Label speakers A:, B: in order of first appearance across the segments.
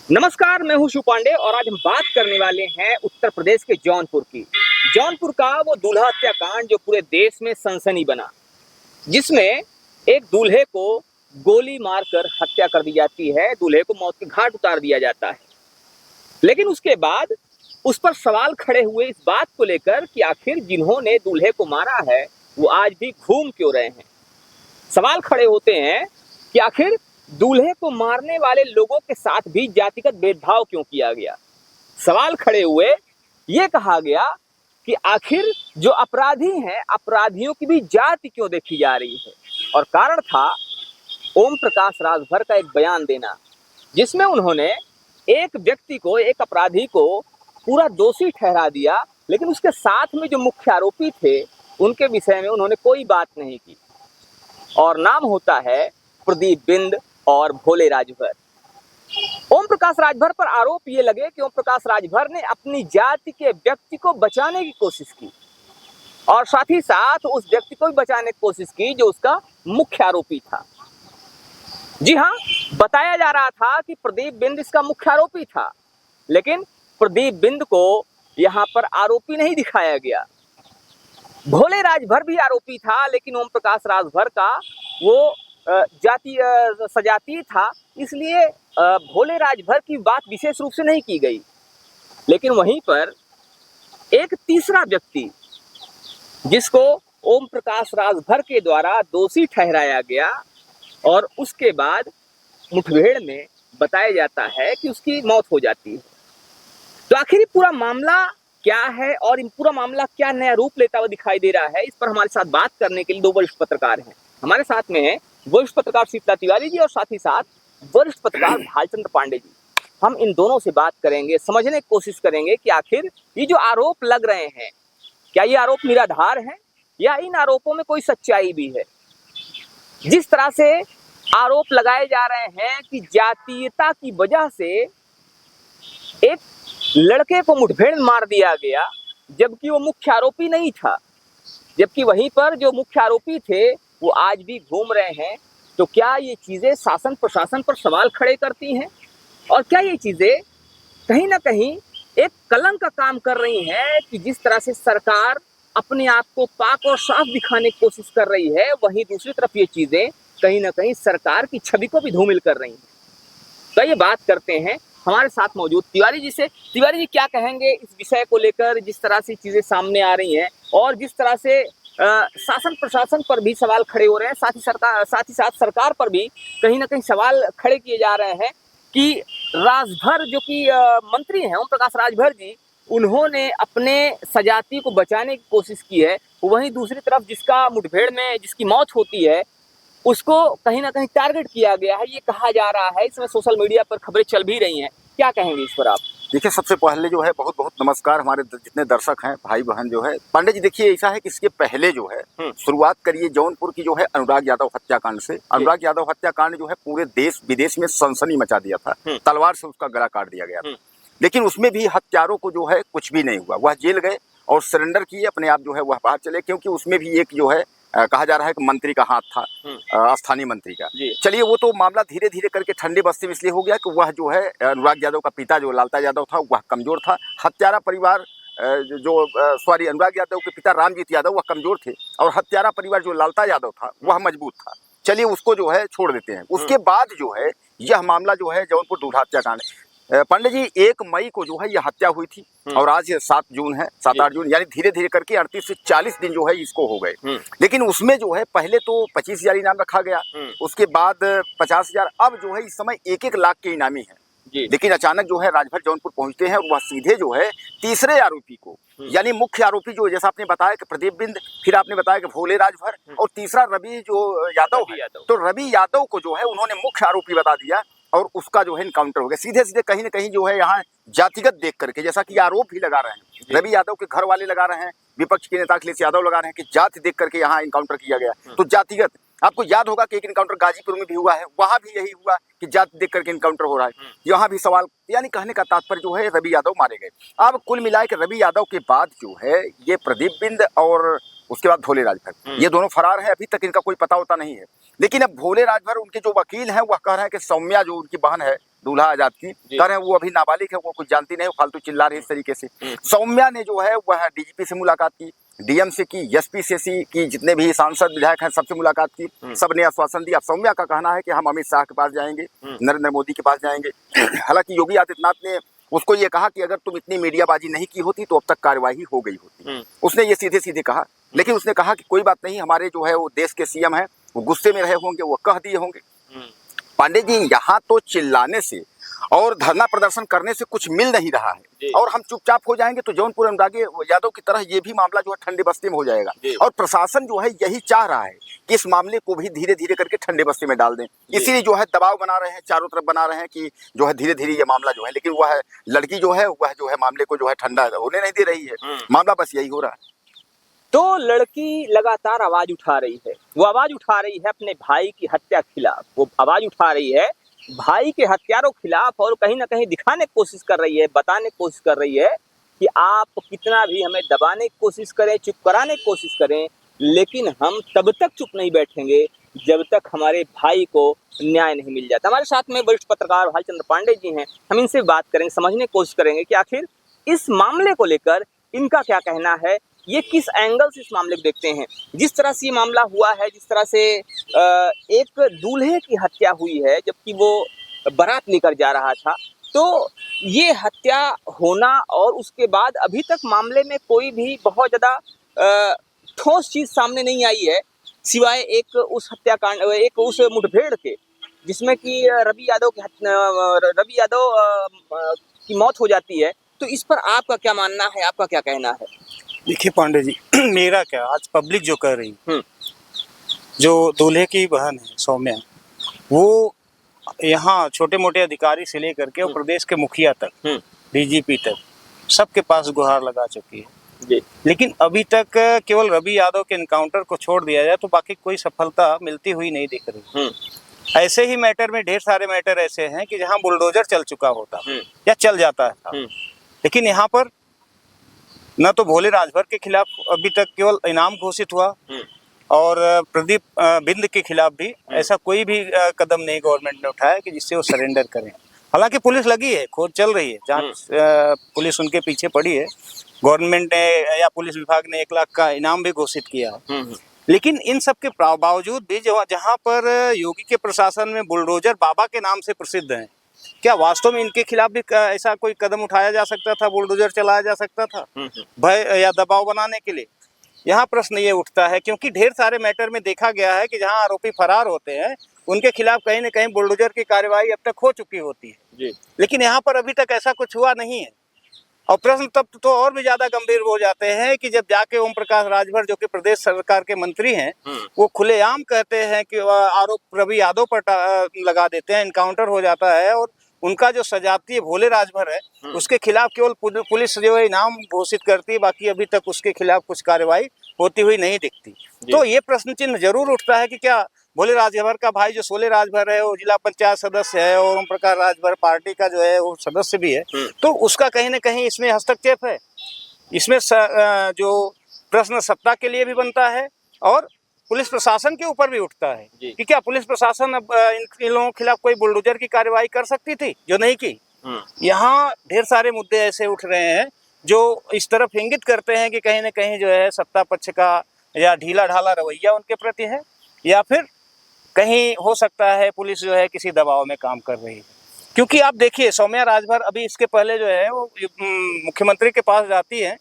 A: नमस्कार, मैं हूं शिव पांडे और आज हम बात करने वाले हैं उत्तर प्रदेश के जौनपुर की। जौनपुर का वो दूल्हा हत्याकांड जो पूरे देश में सनसनी बना, जिसमें एक दूल्हे को गोली मारकर हत्या कर दी जाती है, दूल्हे को मौत के घाट उतार दिया जाता है। लेकिन उसके बाद उस पर सवाल खड़े हुए इस बात को लेकर कि आखिर जिन्होंने दूल्हे को मारा है वो आज भी घूम क्यों रहे हैं। सवाल खड़े होते हैं कि आखिर दूल्हे को मारने वाले लोगों के साथ भी जातिगत भेदभाव क्यों किया गया। सवाल खड़े हुए, ये कहा गया कि आखिर जो अपराधी हैं, अपराधियों की भी जाति क्यों देखी जा रही है। और कारण था ओम प्रकाश राजभर का एक बयान देना, जिसमें उन्होंने एक व्यक्ति को, एक अपराधी को पूरा दोषी ठहरा दिया, लेकिन उसके साथ में जो मुख्य आरोपी थे उनके विषय में उन्होंने कोई बात नहीं की। और नाम होता है प्रदीप बिंद और भोले राजभर। ओम प्रकाश राजभर पर आरोप ये लगे कि ओम प्रकाश राजभर ने अपनी जाति के व्यक्ति को बचाने की कोशिश की और साथ ही साथ उस व्यक्ति को भी बचाने की कोशिश की जो उसका मुख्य आरोपी था। जी हाँ, बताया जा रहा था कि प्रदीप बिंद इसका मुख्य आरोपी था, लेकिन प्रदीप बिंद को यहाँ पर आरोपी नहीं दिखाया गया। भोले राजभर भी आरोपी था, लेकिन ओम प्रकाश राजभर का वो जाति सजातीय था, इसलिए भोले राजभर की बात विशेष रूप से नहीं की गई। लेकिन वहीं पर एक तीसरा व्यक्ति जिसको ओम प्रकाश राजभर के द्वारा दोषी ठहराया गया और उसके बाद मुठभेड़ में बताया जाता है कि उसकी मौत हो जाती है। तो आखिर पूरा मामला क्या है और इन पूरा मामला क्या नया रूप लेता हुआ दिखाई दे रहा है, इस पर हमारे साथ बात करने के लिए दो वरिष्ठ पत्रकार हैं। हमारे साथ में है वरिष्ठ पत्रकार शीतला तिवारी जी और साथ ही साथ वरिष्ठ पत्रकार भालचंद्र पांडे जी। हम इन दोनों से बात करेंगे, समझने की कोशिश करेंगे कि आखिर ये जो आरोप लग रहे हैं, क्या ये आरोप निराधार हैं या इन आरोपों में कोई सच्चाई भी है। जिस तरह से आरोप लगाए जा रहे हैं कि जातीयता की वजह से एक लड़के को मुठभेड़ में मार दिया गया, जबकि वो मुख्य आरोपी नहीं था, जबकि वहीं पर जो मुख्य आरोपी थे वो आज भी घूम रहे हैं। तो क्या ये चीजें शासन प्रशासन पर सवाल खड़े करती हैं और क्या ये चीजें कहीं ना कहीं एक कलंक का काम कर रही हैं कि जिस तरह से सरकार अपने आप को पाक और साफ दिखाने की कोशिश कर रही है, वहीं दूसरी तरफ ये चीजें कहीं ना कहीं सरकार की छवि को भी धूमिल कर रही हैं। तो ये बात करते हैं हमारे साथ मौजूद तिवारी जी से। तिवारी जी, क्या कहेंगे इस विषय को लेकर, जिस तरह से चीजें सामने आ रही हैं और जिस तरह से शासन प्रशासन पर भी सवाल खड़े हो रहे हैं, साथ ही साथ सरकार पर भी कहीं ना कहीं सवाल खड़े किए जा रहे हैं कि राजभर जो कि मंत्री हैं, ओम प्रकाश राजभर जी, उन्होंने अपने सजाती को बचाने की कोशिश की है, वहीं दूसरी तरफ जिसका मुठभेड़ में जिसकी मौत होती है उसको कहीं ना कहीं टारगेट किया गया है, ये कहा जा रहा है। इसमें सोशल मीडिया पर खबरें चल भी रही हैं, क्या कहेंगे इस पर आप?
B: देखिए, सबसे पहले जो है बहुत बहुत नमस्कार हमारे जितने दर्शक हैं, भाई बहन जो है। पांडे जी, देखिए ऐसा है कि इसके पहले जो है शुरुआत करिए जौनपुर की जो है अनुराग यादव हत्याकांड से। अनुराग यादव हत्याकांड जो है पूरे देश विदेश में सनसनी मचा दिया था, तलवार से उसका गला काट दिया गया था। लेकिन उसमें भी हत्यारों को जो है कुछ भी नहीं हुआ, वह जेल गए और सरेंडर किए, अपने आप जो है वह बाहर चले, क्योंकि उसमें भी एक जो है कहा जा रहा है कि मंत्री का हाथ था, स्थानीय मंत्री का। चलिए, वो तो मामला धीरे धीरे करके ठंडे बस्ते में इसलिए हो गया कि वह जो है अनुराग यादव का पिता जो लालता यादव था वह कमजोर था। हत्यारा परिवार अनुराग यादव के पिता रामजीत यादव वह कमजोर थे और हत्यारा परिवार जो लालता यादव था वह मजबूत था। चलिए, उसको जो है छोड़ देते हैं। उसके बाद जो है यह मामला जो है जौनपुर दूल्हा हत्याकांड, पांडे जी 1 मई को जो है यह हत्या हुई थी और आज 7 जून है, 7-8 जून, यानी धीरे धीरे करके 38 से 40 दिन जो है इसको हो गए। लेकिन उसमें जो है पहले तो 25,000 इनाम रखा गया, उसके बाद 50,000, अब जो है इस समय 1-1 लाख के इनामी है। लेकिन अचानक जो है राजभर जौनपुर पहुंचते हैं और वह सीधे जो है तीसरे आरोपी को, यानी मुख्य आरोपी जो जैसा आपने बताया कि प्रदीप बिंद, फिर आपने बताया कि भोले राजभर और तीसरा रवि जो यादव है, तो रवि यादव को जो है उन्होंने मुख्य आरोपी बता दिया और उसका जो है इनकाउंटर हो गया। सीधे सीधे कहीं ना कहीं जो है यहाँ जातिगत देख करके, जैसा कि आरोप भी लगा रहे हैं, रवि यादव के घर वाले लगा रहे हैं, विपक्ष के नेता अखिलेश यादव लगा रहे हैं कि जाति देख करके यहाँ इनकाउंटर किया गया। तो जातिगत, आपको याद होगा कि एक इनकाउंटर गाजीपुर में भी हुआ है, वहां भी यही हुआ कि जाति देख करके इनकाउंटर हो रहा है। यहाँ भी सवाल, यानी कहने का तात्पर्य जो है रवि यादव मारे गए। अब कुल मिलाए कि रवि यादव के बाद जो है ये प्रदीप बिंद और उसके बाद भोले राजभर, ये दोनों फरार हैं, अभी तक इनका कोई पता होता नहीं है। लेकिन अब भोले राजभर, उनके जो वकील हैं वह कह रहे हैं कि सौम्या जो उनकी बहन है दूल्हा आजाद की, कह रहे हैं वो अभी नाबालिग है, वो कुछ जानती नहीं, वो फालतू चिल्ला रही है इस तरीके से। सौम्या ने जो है वह डीजीपी से मुलाकात की, डीएम से की, एसपी से की, जितने भी सांसद विधायक हैं सबसे मुलाकात की, सबने आश्वासन दिया। सौम्या का कहना है कि हम अमित शाह के पास जाएंगे, नरेंद्र मोदी के पास जाएंगे। हालांकि योगी आदित्यनाथ ने उसको ये कहा कि अगर तुम इतनी मीडियाबाजी नहीं की होती तो अब तक कार्यवाही हो गई होती। उसने ये सीधे सीधे कहा, लेकिन उसने कहा कि कोई बात नहीं, हमारे जो है वो देश के सीएम हैं, वो गुस्से में रहे होंगे, वो कह दिए होंगे। पांडे जी, यहाँ तो चिल्लाने से और धरना प्रदर्शन करने से कुछ मिल नहीं रहा है, और हम चुपचाप हो जाएंगे तो जौनपुर अनुराग यादव की तरह ये भी मामला जो है ठंडे बस्ती में हो जाएगा। और प्रशासन जो है यही चाह रहा है कि इस मामले को भी धीरे धीरे करके ठंडे बस्ती में डाल दें, इसीलिए जो है दबाव बना रहे हैं, चारों तरफ बना रहे हैं कि जो है धीरे धीरे ये मामला जो है, लेकिन वह लड़की जो है मामले को जो है ठंडा होने नहीं दे रही है। मामला बस यही हो रहा है।
A: तो लड़की लगातार आवाज उठा रही है, वो आवाज उठा रही है अपने भाई की हत्या के खिलाफ, वो आवाज उठा रही है भाई के हत्यारों के खिलाफ, और कहीं ना कहीं दिखाने की कोशिश कर रही है, बताने की कोशिश कर रही है कि आप कितना भी हमें दबाने की कोशिश करें, चुप कराने की कोशिश करें, लेकिन हम तब तक चुप नहीं बैठेंगे जब तक हमारे भाई को न्याय नहीं मिल जाता। हमारे साथ में वरिष्ठ पत्रकार भालचंद्र पांडे जी हैं, हम इनसे बात करेंगे, समझने की कोशिश करेंगे कि आखिर इस मामले को लेकर इनका क्या कहना है, ये किस एंगल से इस मामले को देखते हैं। जिस तरह से ये मामला हुआ है, जिस तरह से एक दूल्हे की हत्या हुई है जबकि वो बारात लेकर जा रहा था, तो ये हत्या होना और उसके बाद अभी तक मामले में कोई भी बहुत ज़्यादा ठोस चीज़ सामने नहीं आई है, सिवाय एक उस हत्याकांड, एक उस मुठभेड़ के, जिसमें कि रवि यादव की मौत हो जाती है। तो इस पर आपका क्या मानना है, आपका क्या कहना है?
C: देखिए पांडे जी, मेरा क्या, आज पब्लिक जो कर रही है, जो दूल्हे की बहन है सौम्या, वो यहाँ छोटे मोटे अधिकारी से लेकर के और प्रदेश के मुखिया तक, डीजीपी तक, सबके पास गुहार लगा चुकी है। लेकिन अभी तक केवल रवि यादव के एनकाउंटर को छोड़ दिया जाए तो बाकी कोई सफलता मिलती हुई नहीं दिख रही। ऐसे ही मैटर में ढेर सारे मैटर ऐसे हैं कि जहाँ बुलडोजर चल चुका होता या चल जाता है, लेकिन यहाँ पर न तो भोले राजभर के खिलाफ अभी तक केवल इनाम घोषित हुआ, और प्रदीप बिंद के खिलाफ भी ऐसा कोई भी कदम नहीं गवर्नमेंट ने उठाया कि जिससे वो सरेंडर करें। हालांकि पुलिस लगी है, खोज चल रही है, जांच पुलिस उनके पीछे पड़ी है, गवर्नमेंट ने या पुलिस विभाग ने 1 लाख का इनाम भी घोषित किया है। लेकिन इन सब के बावजूद भी जहाँ पर योगी के प्रशासन में बुलडोजर बाबा के नाम से प्रसिद्ध हैं, क्या वास्तव में इनके खिलाफ भी ऐसा कोई कदम उठाया जा सकता था, बुलडोजर चलाया जा सकता था भय या दबाव बनाने के लिए? यहाँ प्रश्न ये उठता है, क्योंकि ढेर सारे मैटर में देखा गया है कि जहाँ आरोपी फरार होते हैं उनके खिलाफ कहीं न कहीं बुलडोजर की कार्रवाई अब तक हो चुकी होती है, लेकिन यहाँ पर अभी तक ऐसा कुछ हुआ नहीं है। और प्रश्न तब तो और भी ज्यादा गंभीर हो जाते हैं कि जब जाके ओम प्रकाश राजभर, जो कि प्रदेश सरकार के मंत्री हैं, वो खुलेआम कहते हैं कि आरोप रवि यादव पर लगा देते हैं, एनकाउंटर हो जाता है, और उनका जो सजाती भोले राजभर है उसके खिलाफ केवल पुलिस जो है इनाम घोषित करती है, बाकी अभी तक उसके खिलाफ कुछ कार्रवाई होती हुई नहीं दिखती। तो ये प्रश्न चिन्ह जरूर उठता है कि क्या भोले राजभर का भाई जो सोले राजभर है, वो जिला पंचायत सदस्य है और ओम प्रकाश राजभर पार्टी का जो है वो सदस्य भी है, तो उसका कहीं ना कहीं इसमें हस्तक्षेप है। इसमें जो प्रश्न सत्ता के लिए भी बनता है और पुलिस प्रशासन के ऊपर भी उठता है कि क्या पुलिस प्रशासन अब इन लोगों के खिलाफ कोई बुलडोजर की कार्रवाई कर सकती थी जो नहीं की। यहाँ ढेर सारे मुद्दे ऐसे उठ रहे हैं जो इस तरफ इंगित करते हैं कि कहीं ना कहीं जो है सत्ता पक्ष का या ढीला ढाला रवैया उनके प्रति है, या फिर कहीं हो सकता है पुलिस जो है किसी दबाव में काम कर रही है। क्योंकि आप देखिए, सौम्या राजभर अभी इसके पहले जो है वो मुख्यमंत्री के पास जाती है,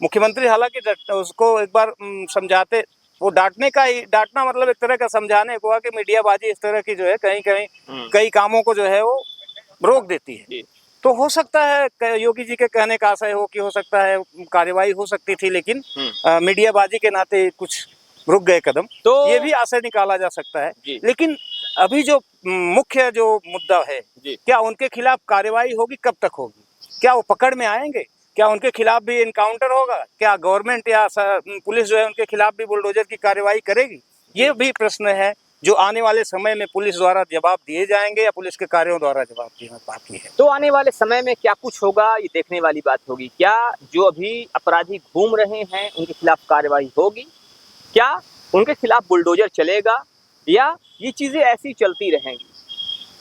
C: मुख्यमंत्री हालांकि उसको एक बार समझाते, वो डांटना मतलब एक तरह का समझाने को, कि मीडियाबाजी इस तरह की जो है कहीं कई कामों को जो है वो रोक देती है। तो हो सकता है योगी जी के कहने का आशय हो कि हो सकता है कार्रवाई हो सकती थी, लेकिन मीडियाबाजी के नाते कुछ रुक गए कदम, तो ये भी आशय निकाला जा सकता है। लेकिन अभी जो मुख्य जो मुद्दा है, क्या उनके खिलाफ कार्रवाई होगी, कब तक होगी, क्या वो पकड़ में आएंगे, क्या उनके खिलाफ भी इनकाउंटर होगा, क्या गवर्नमेंट या पुलिस जो है उनके खिलाफ भी बुलडोजर की कार्रवाई करेगी, ये भी प्रश्न है जो आने वाले समय में पुलिस द्वारा जवाब दिए जाएंगे या पुलिस के कार्यों द्वारा जवाब देना बाकी है।
A: तो आने वाले समय में क्या कुछ होगा, ये देखने वाली बात होगी। क्या जो अभी अपराधी घूम रहे हैं उनके खिलाफ कार्रवाई होगी, क्या उनके खिलाफ बुलडोजर चलेगा, या ये चीजें ऐसी चलती रहेंगी।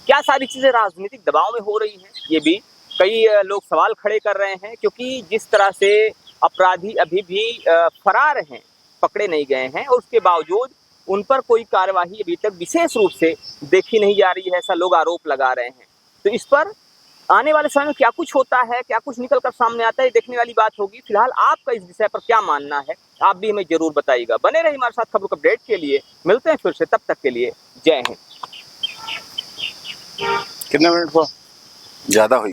A: क्या सारी चीजें राजनीतिक दबाव में हो रही हैं? ये भी कई लोग सवाल खड़े कर रहे हैं, क्योंकि जिस तरह से अपराधी अभी भी फरार हैं, पकड़े नहीं गए हैं, और उसके बावजूद उन पर कोई कार्यवाही अभी तक विशेष रूप से देखी नहीं जा रही है, ऐसा लोग आरोप लगा रहे हैं। तो इस पर आने वाले समय में क्या कुछ होता है, क्या कुछ निकल कर सामने आता है, ये देखने वाली बात होगी। फिलहाल आपका इस विषय पर क्या मानना है, आप भी हमें जरूर बताइएगा। बने रहिए हमारे साथ खबरों के अपडेट के लिए, मिलते हैं फिर से, तब तक के लिए जय हिंद।
C: कितने मिनट हुआ?
B: ज्यादा हुई।